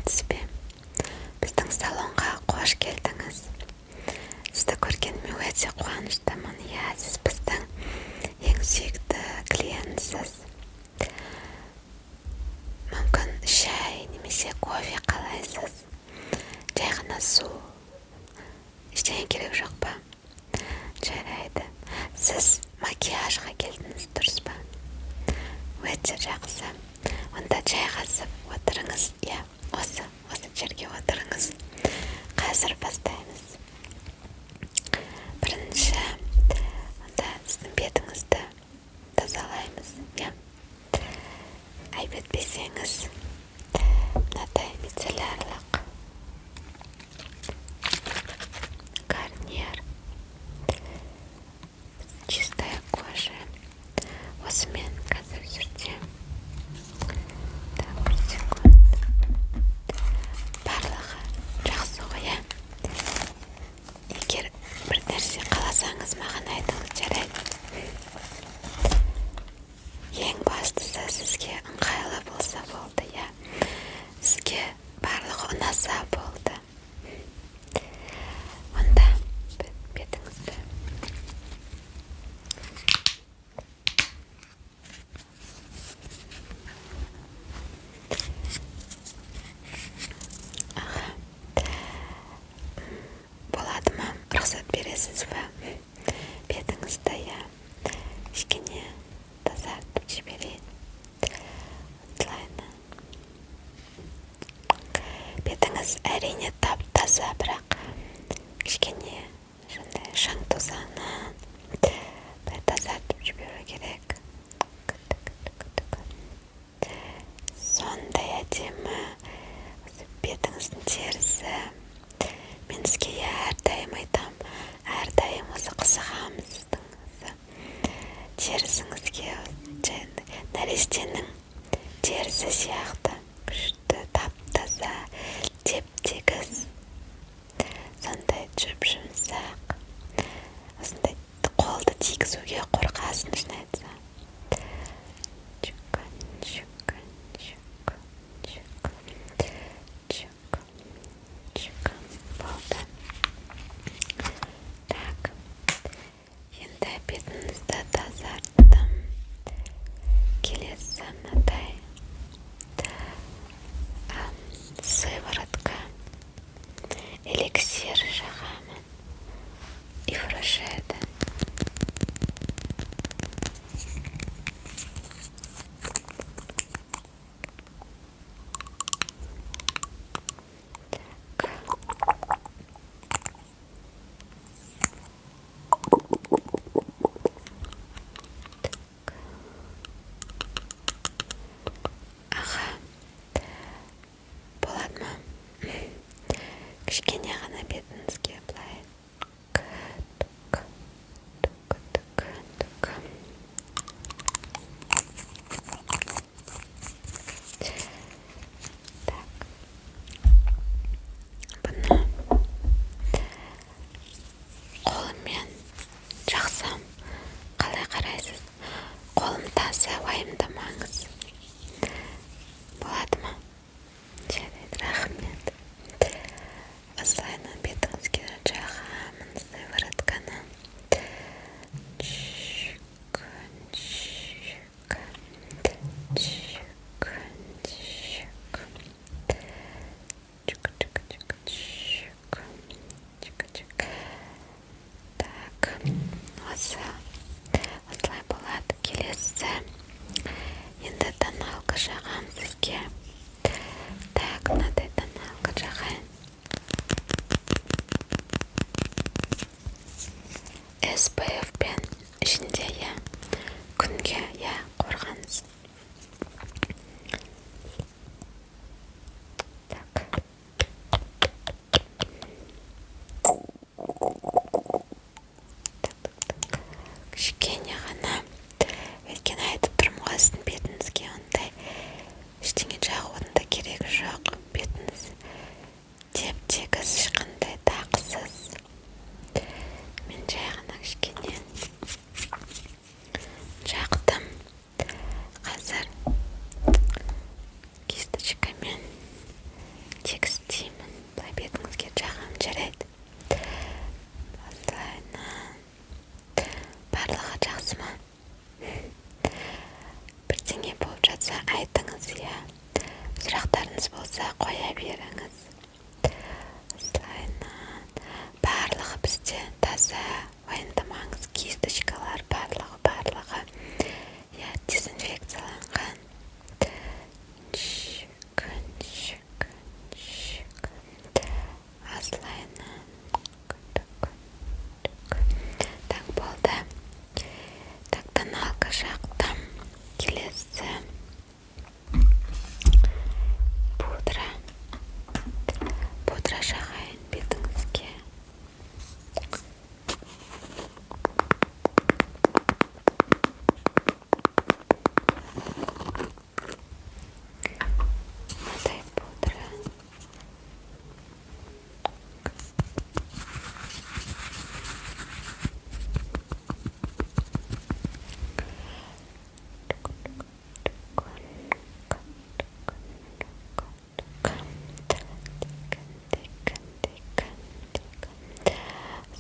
саламатсыз бе? Біздің салонға қош келдіңіз. Сізді көргеніме өте қуаныштымын. Сіз біздің ең сүйікті клиентсіз. Мүмкін шай немесе кофе қалайсыз? Жай ғана су. Ештеңе керек жоқ па? Жарайды. Сіз макияжға келдіңіз, дұрыс па? Өте жақсы. Онда жайғасып отырыңыз. Осы жерге отырыңыз. Қазір бастаймыз. Бірінші, онда сіздің бетіңізді тазалаймыз. Айбетпесеңіз, мынадай мицеллярлық гарнир, чистая кожа. Осымен қазір сүртем. Так, секунд. Барлығы жақсы ғой, Егер бір нәрсе қаласаңыз, маған айтыңыз, жарайды. Ең бастысы сізге ыңғайлы болса болды, Сізге барлығы ұнаса болды. Онда бетіңізді болады ма? Рұқсат бересіз бе? Бетіңізді кішкене тазартып жіберейін. Бетіңіз әрине тап-таза, бірақ кішкене шаң тозаңнан тазартып жіберу керек. Сондай әдемі бетіңіздің терісі. Мен сізге әрдайым айтам, әрдайым осы қызығамыз сіздің терісіңізге. Нәрестенің терісі сияқты күшті, тап-таза, теп-тегіс, сондай жұп-жұмсақ. Осындай қолды тигізуге қорқасың, шын айтсам. Болды. Так, енді бетіңізді тазарттым. Келесі мынадай сыворотка, эликсир жағамын. Ифрошеда. Болады ма? Кішкене ғана бетіңізге былай. Бұны қолыммен жақсам, қалай қарайсыз? Қолым таза, уайымдамаңыз. Болады ма? Жарайды, рахмет. Осылайна бетіңізге жағамын сыворотканы. Так, осылай болады. Келесі. Енді тоналка жағам сізге. Так, мынадай тоналка жағайын. SPF пен ішінде, күнге, қорғаныс. Так. Кішкене ғана. Өйткені айтып тұрмын ғой, сіздің бетіңізге ондай ештеңе таза қоя беріңіз. Осылайынан барлығы бізде таза, уайымдамаңыз. Кисточкалар барлығы дезинфекцияланған. Осылайынан так болды. Так, тоналка жақтым. Келесі пудра жағайын бетіңізге. Мынадай пудра.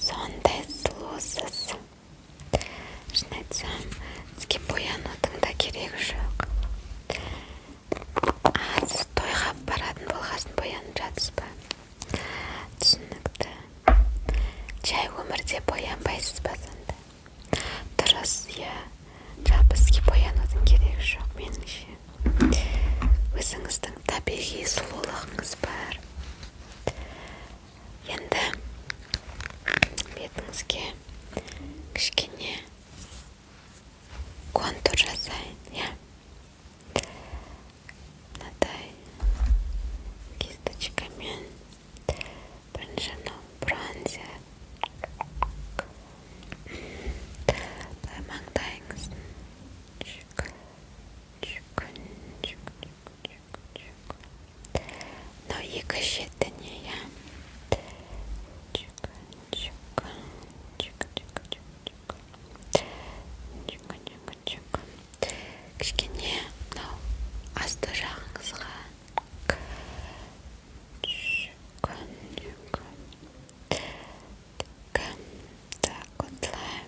Сондай сұлусыз. Шын айтсам, сізге боянудың да керегі жоқ. Сіз тойға баратын болғасын боянып жатсыз ба? Түсінікті. Жай өмірде боянбайсыз ба сонда? Дұрыс, жалпы сізге боянудың керегі жоқ меніңше. Өзіңіздің табиғи сұлулығыңыз бар. Енді бетіңізге кішкене контур жасайын, мынадай кисточкамен бірінші бронзер маңдайыңыздың мынау екі шетіне, кішкене мынау асты жағыңызға. Так, осылай.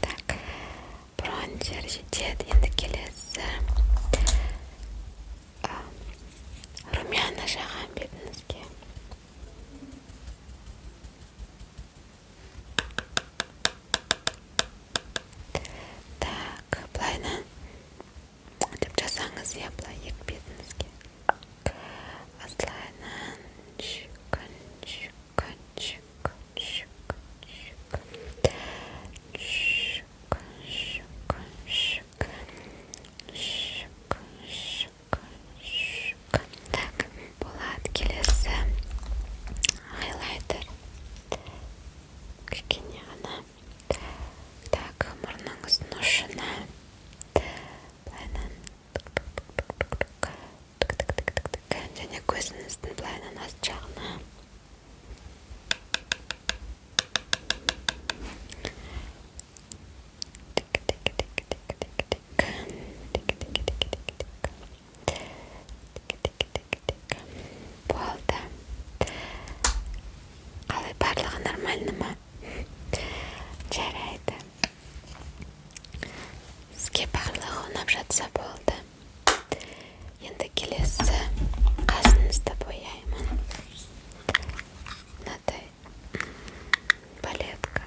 Так, бронзер жетеді. Енді келесі румяна жағам бетіңізге. Так, былайынан деп жасаңыз, былай екі бетіңізге. Осылайынан так, болады. Келесі хайлайтер. Кішкене ғана. Так, мұрныңыздың ұшына былайынан және көзіңіздің былайынан аст жағына. Болды. Қалай, барлығы нормально ма? Жарайды. Сізге барлығы ұнап жатса болды. Енді келесі қасыңызды бояймын. Мынадай палетка.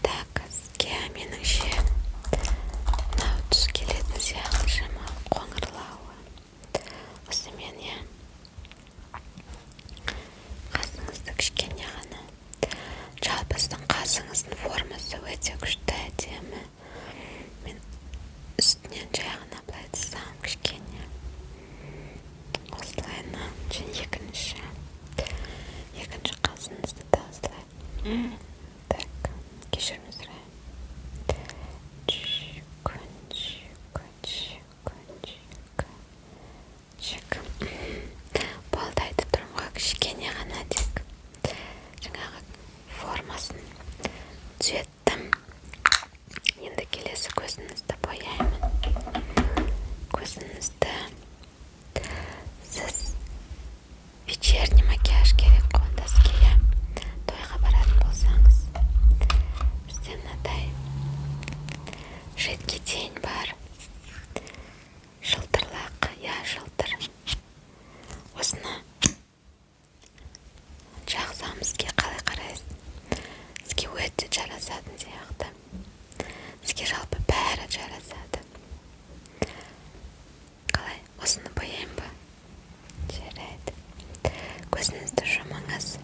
Так, сізге меніңше мынау түс келетін сияқты, шамалы қоңырлауы. Осымен қасыңызды кішкене ғана. Жалпы сіздің қасыңыздың формасы өте күшті, әдемі. Мен үстінен жай ғана былай тастағым кішкене. Осылайынан және екінші қасыңызды да осылай. Так, кешірім сұрайын. Болды, айтып тұрмын ғой, кішкене ғана тек жаңағы формасын түзеттім. Енді келесі көзіңізді бояймын. Көзіңізді сіз вечерний макияж керек қой, онда сізге тойға баратын болсаңыз. жақсам сізге қалай қарайсыз? Сізге өте жарасатын сияқты. Сізге жалпы бәрі жарасады. Қалай, осыны бояйын ба? Жарайды. Көзіңізді жұмыңыз.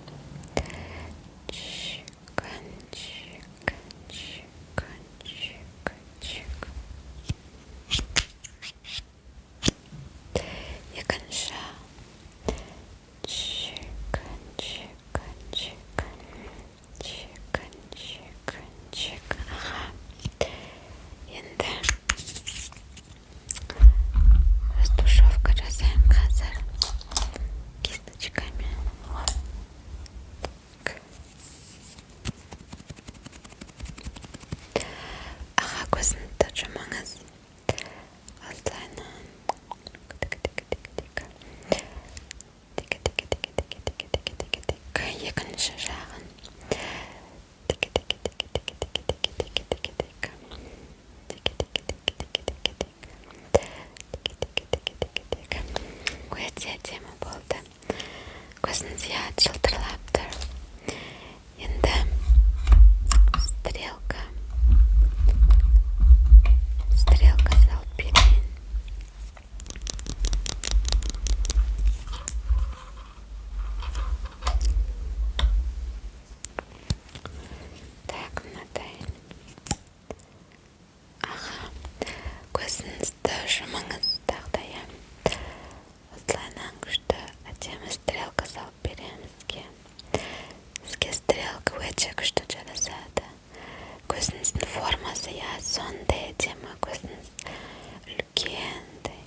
Екінші жағын. Өте әдемі болды. Көзіңіз жылтырлап тұр. Енді стрелка салып берейін. Көзіңізді жұмыңыз тағдайы. Осылайынан күшті әдемі стрелка салып беремін сізге. Сізге стрелка өте күшті жарасады. Көзіңіздің формасы сондай әдемі. Көзіңіз үлкендей.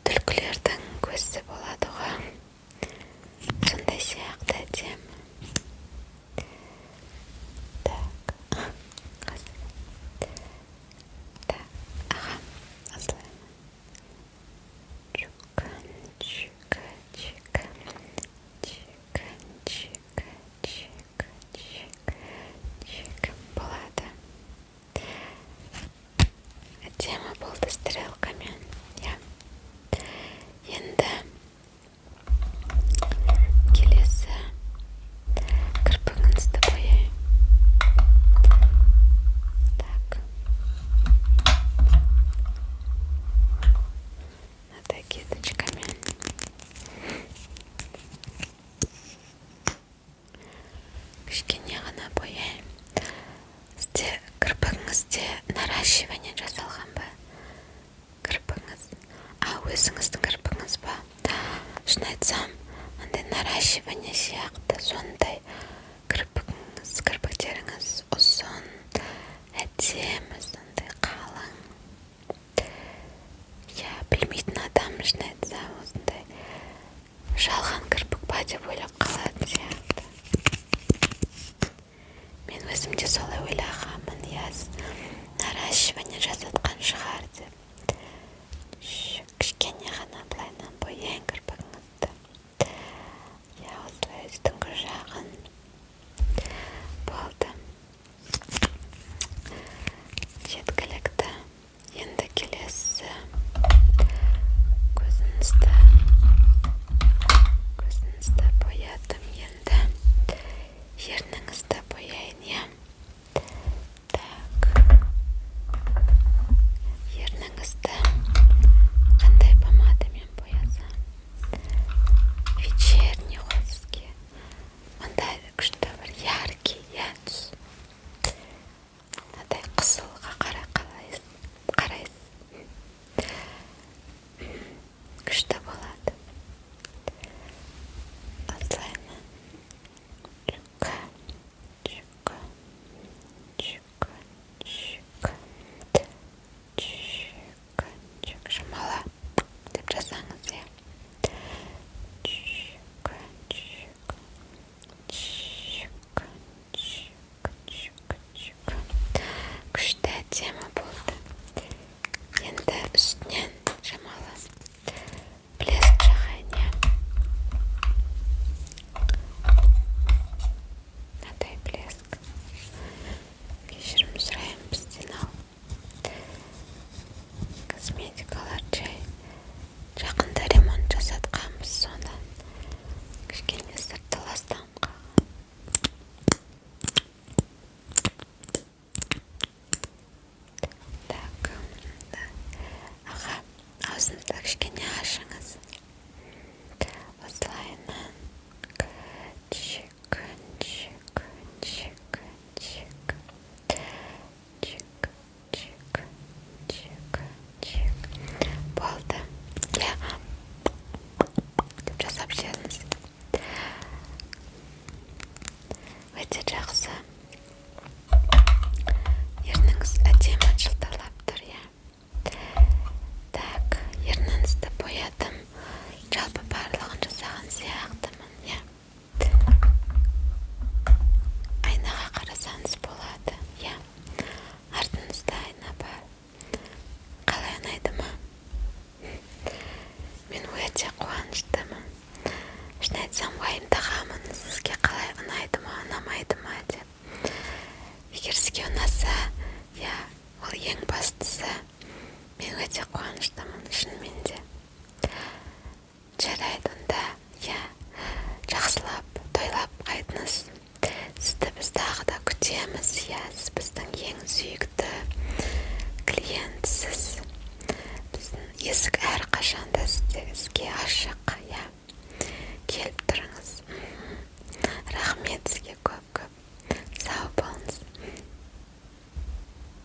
Түлкілердің көзі болады ғой. Сондай сияқты әдемі. Болады. Әдемі болды стрелкамен. Енді келесі кірпігіңізді бояйын. Мынадай кисточкамен. Кішкене ғана бояйын. Сізде кірпігіңізде наращивание жасалған ба? Кірпігіңіз. Өзіңіздің кірпігіңіз ба? Шын айтсам, андай наращивание сияқты, сондай кірпіктеріңіз ұзын, әдемі, сондай қалың. Білмейтін адам шын айтса, осындай жалған кірпік па деп ойлап қалатын сияқты. Мен өзім де солай ойлағанмын, наращивание жасатқан шығар деп. Кішкене ғана былайынан бояйын кірпігіңізді. Осылай үстіңгі жағын. Болды. Жеткілікті. Енді келесі көзіңізді боядым. Енді ерніңізді бояйын. Ерніңізді қандай помадамен боясам? ұнайды ма деп. Егер сізге ұнаса, иә, ол ең бастысы. Мен өте қуаныштымын, шынымен де. Жарайды онда, иә, жақсылап, тойлап қайтыңыз. Сізді біз тағы да күтеміз, иә, сіз біздің ең сүйікті клиентсіз. Біздің есік әрқашанда сізге ашық.